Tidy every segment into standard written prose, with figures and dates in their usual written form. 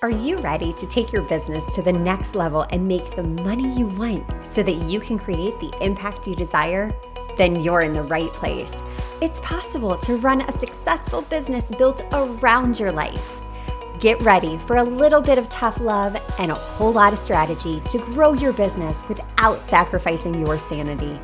Are you ready to take your business to the next level and make the money you want so that you can create the impact you desire? Then you're in the right place. It's possible to run a successful business built around your life. Get ready for a little bit of tough love and a whole lot of strategy to grow your business without sacrificing your sanity.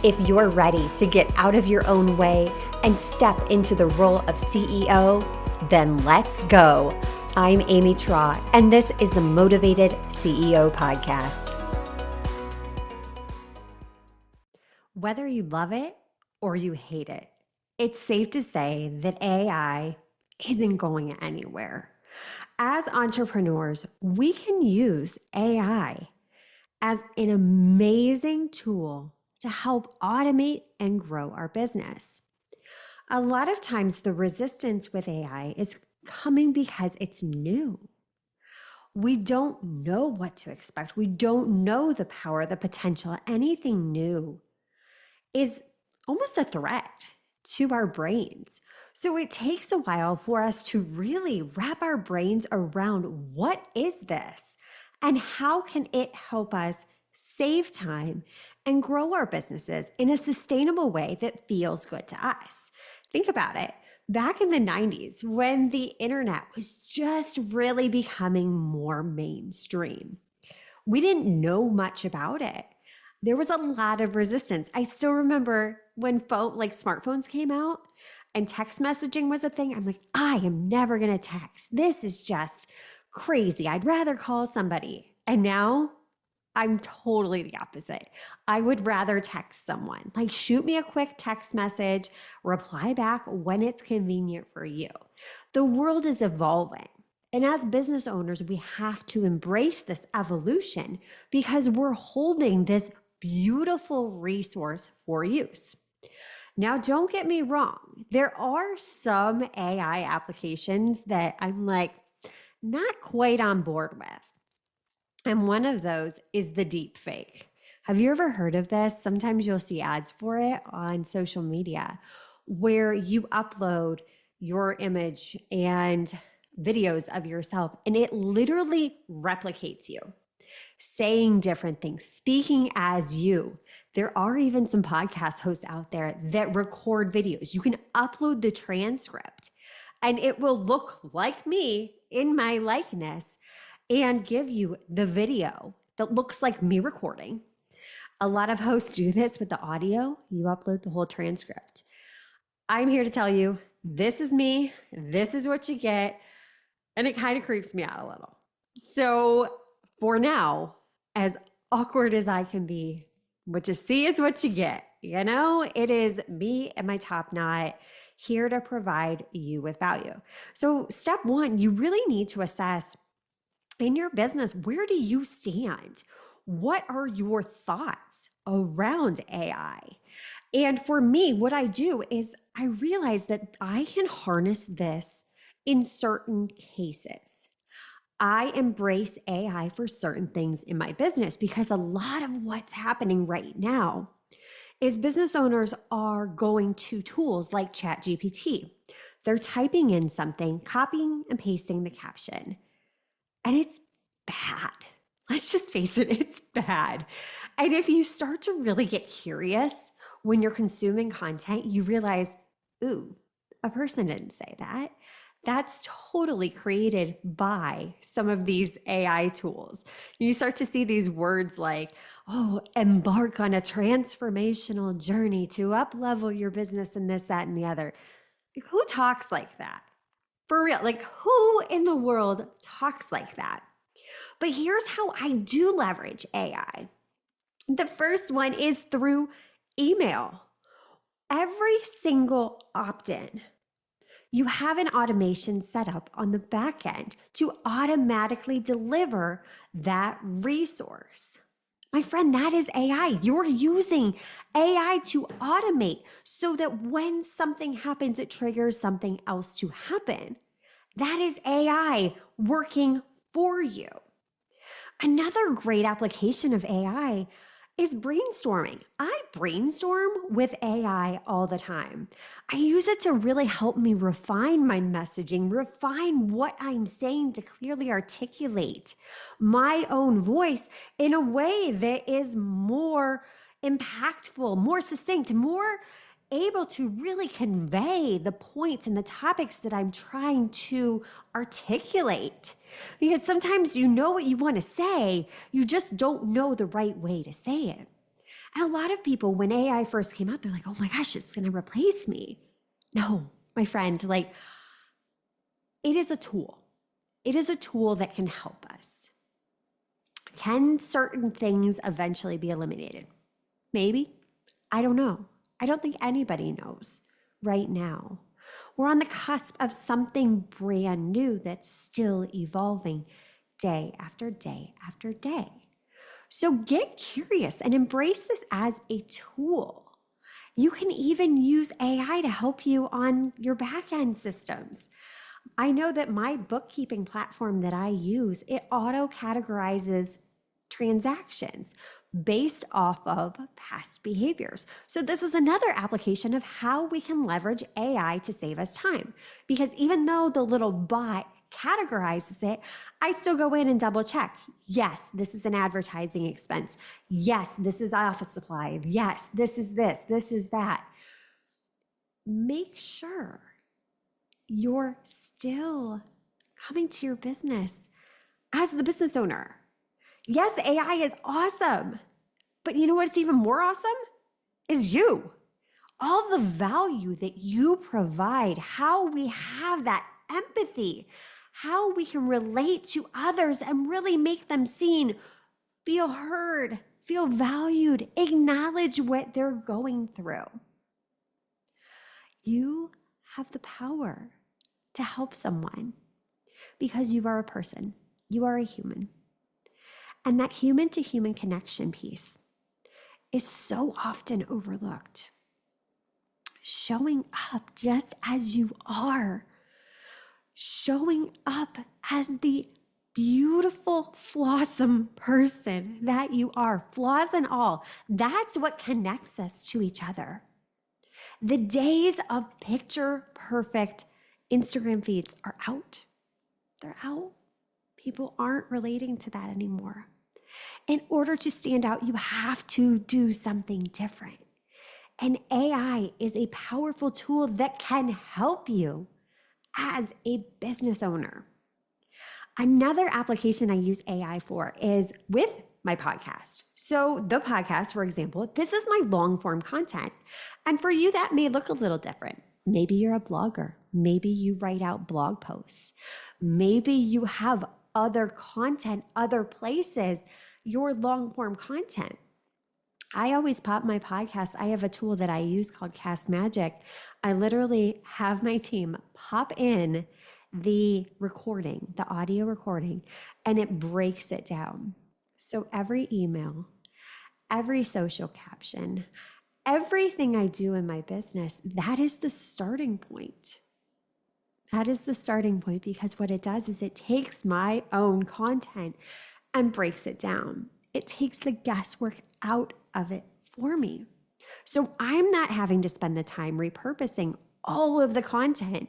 If you're ready to get out of your own way and step into the role of CEO, then let's go. I'm Amy Traw, and this is the Motivated CEO Podcast. Whether you love it or you hate it, it's safe to say that AI isn't going anywhere. As entrepreneurs, we can use AI as an amazing tool to help automate and grow our business. A lot of times the resistance with AI is coming because it's new. We don't know what to expect. We don't know the power, the potential. Anything new is almost a threat to our brains. So it takes a while for us to really wrap our brains around what is this and how can it help us save time and grow our businesses in a sustainable way that feels good to us. Think about it. Back in the 90s, when the internet was just really becoming more mainstream, we didn't know much about it. There was a lot of resistance. I still remember when smartphones came out and text messaging was a thing. I'm like, I am never going to text. This is just crazy. I'd rather call somebody. And now I'm totally the opposite. I would rather text someone. Like, shoot me a quick text message, reply back when it's convenient for you. The world is evolving. And as business owners, we have to embrace this evolution because we're holding this beautiful resource for use. Now, don't get me wrong. There are some AI applications that I'm not quite on board with. And one of those is the deep fake. Have you ever heard of this? Sometimes you'll see ads for it on social media where you upload your image and videos of yourself and it literally replicates you, saying different things, speaking as you. There are even some podcast hosts out there that record videos. You can upload the transcript and it will look like me in my likeness and give you the video that looks like me recording. A lot of hosts do this with the audio. You upload the whole transcript. I'm here to tell you, this is me. This is what you get. And it kind of creeps me out a little. So for now, as awkward as I can be, what you see is what you get. You know, it is me and my top knot here to provide you with value. So step one, you really need to assess in your business, where do you stand? What are your thoughts around AI? And for me, what I do is I realize that I can harness this in certain cases. I embrace AI for certain things in my business because a lot of what's happening right now is business owners are going to tools like ChatGPT. They're typing in something, copying and pasting the caption. And it's bad. Let's just face it, it's bad. And if you start to really get curious when you're consuming content, you realize, ooh, a person didn't say that. That's totally created by some of these AI tools. You start to see these words like, oh, embark on a transformational journey to up-level your business and this, that, and the other. Who talks like that? For real, who in the world talks like that? But here's how I do leverage AI. The first one is through email. Every single opt-in, you have an automation set up on the back end to automatically deliver that resource. My friend, that is AI. You're using AI to automate so that when something happens, it triggers something else to happen. That is AI working for you. Another great application of AI is brainstorming. I brainstorm with AI all the time. I use it to really help me refine my messaging, refine what I'm saying to clearly articulate my own voice in a way that is more impactful, more succinct, more able to really convey the points and the topics that I'm trying to articulate. Because sometimes you know what you want to say, you just don't know the right way to say it. And a lot of people, when AI first came out, they're like, oh my gosh, it's going to replace me. No, my friend, like, it is a tool. It is a tool that can help us. Can certain things eventually be eliminated? Maybe. I don't know. I don't think anybody knows right now. We're on the cusp of something brand new that's still evolving day after day after day. So get curious and embrace this as a tool. You can even use AI to help you on your back-end systems. I know that my bookkeeping platform that I use, it auto-categorizes transactions based off of past behaviors. So this is another application of how we can leverage AI to save us time. Because even though the little bot categorizes it, I still go in and double check. Yes, this is an advertising expense. Yes, this is office supply. Yes, this is that. Make sure you're still coming to your business as the business owner. Yes, AI is awesome, but you know what's even more awesome? Is you. All the value that you provide, how we have that empathy, how we can relate to others and really make them seen, feel heard, feel valued, acknowledge what they're going through. You have the power to help someone because you are a person, you are a human. And that human to human connection piece is so often overlooked. Showing up just as you are, showing up as the beautiful, flawsome person that you are, flaws and all, that's what connects us to each other. The days of picture perfect Instagram feeds are out. They're out. People aren't relating to that anymore. In order to stand out, you have to do something different. And AI is a powerful tool that can help you as a business owner. Another application I use AI for is with my podcast. So the podcast, for example, this is my long form content. And for you, that may look a little different. Maybe you're a blogger. Maybe you write out blog posts. Maybe you have other content, other places, your long form content. I always pop my podcast. I have a tool that I use called Cast Magic. I literally have my team pop in the recording, the audio recording, and it breaks it down. So every email, every social caption, everything I do in my business, that is the starting point. That is the starting point because what it does is it takes my own content and breaks it down. It takes the guesswork out of it for me. So I'm not having to spend the time repurposing all of the content.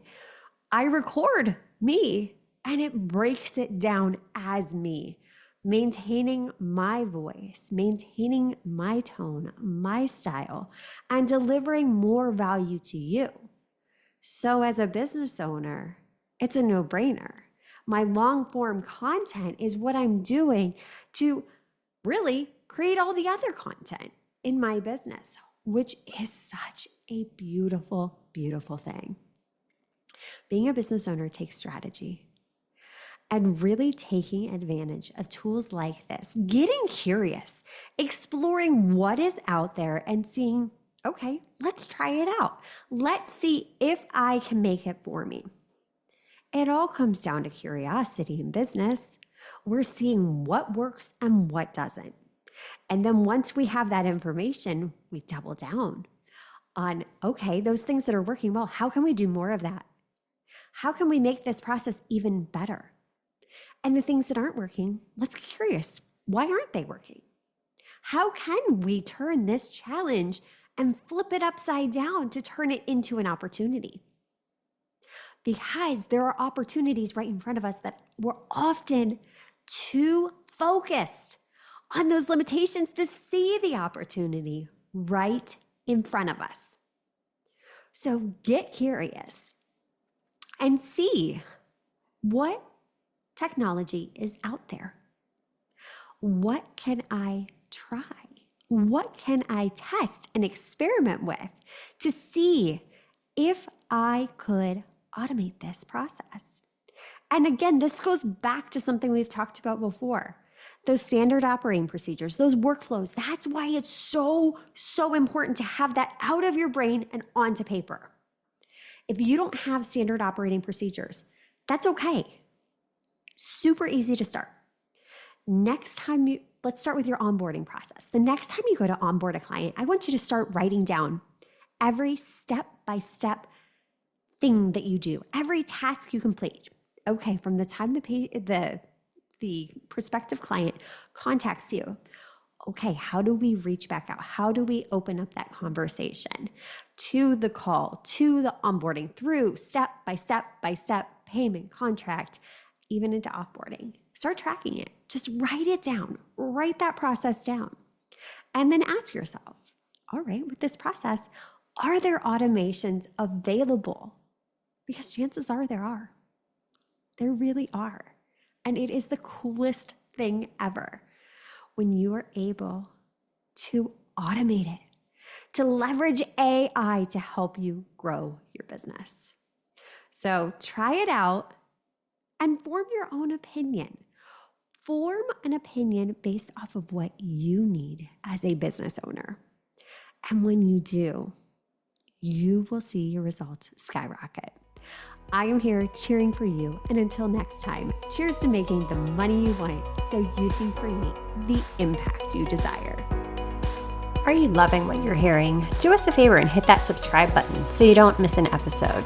I record me and it breaks it down as me, maintaining my voice, maintaining my tone, my style, and delivering more value to you. So as a business owner, it's a no-brainer. My long form content is what I'm doing to really create all the other content in my business, which is such a beautiful, beautiful thing. Being a business owner takes strategy and really taking advantage of tools like this, getting curious, exploring what is out there and seeing, okay, let's try it out. Let's see if I can make it for me. It all comes down to curiosity in business. We're seeing what works and what doesn't. And then once we have that information, we double down on, okay, those things that are working well, how can we do more of that? How can we make this process even better? And the things that aren't working, let's get curious. Why aren't they working? How can we turn this challenge and flip it upside down to turn it into an opportunity? Because there are opportunities right in front of us that we're often too focused on those limitations to see the opportunity right in front of us. So get curious and see what technology is out there. What can I try? What can I test and experiment with to see if I could automate this process? And again, this goes back to something we've talked about before. Those standard operating procedures, those workflows, that's why it's so important to have that out of your brain and onto paper. If you don't have standard operating procedures, that's okay. Super easy to start. Next time let's start with your onboarding process. The next time you go to onboard a client, I want you to start writing down every step-by-step thing that you do, every task you complete. Okay, from the time the prospective client contacts you, okay, how do we reach back out? How do we open up that conversation to the call, to the onboarding, through step by step payment, contract, even into offboarding? Start tracking it. Just write it down. Write that process down. And then ask yourself, all right, with this process, are there automations available? Because chances are there are. There really are. And it is the coolest thing ever when you are able to automate it, to leverage AI to help you grow your business. So try it out and form your own opinion. Form an opinion based off of what you need as a business owner. And when you do, you will see your results skyrocket. I am here cheering for you. And until next time, cheers to making the money you want so you can create the impact you desire. Are you loving what you're hearing? Do us a favor and hit that subscribe button so you don't miss an episode.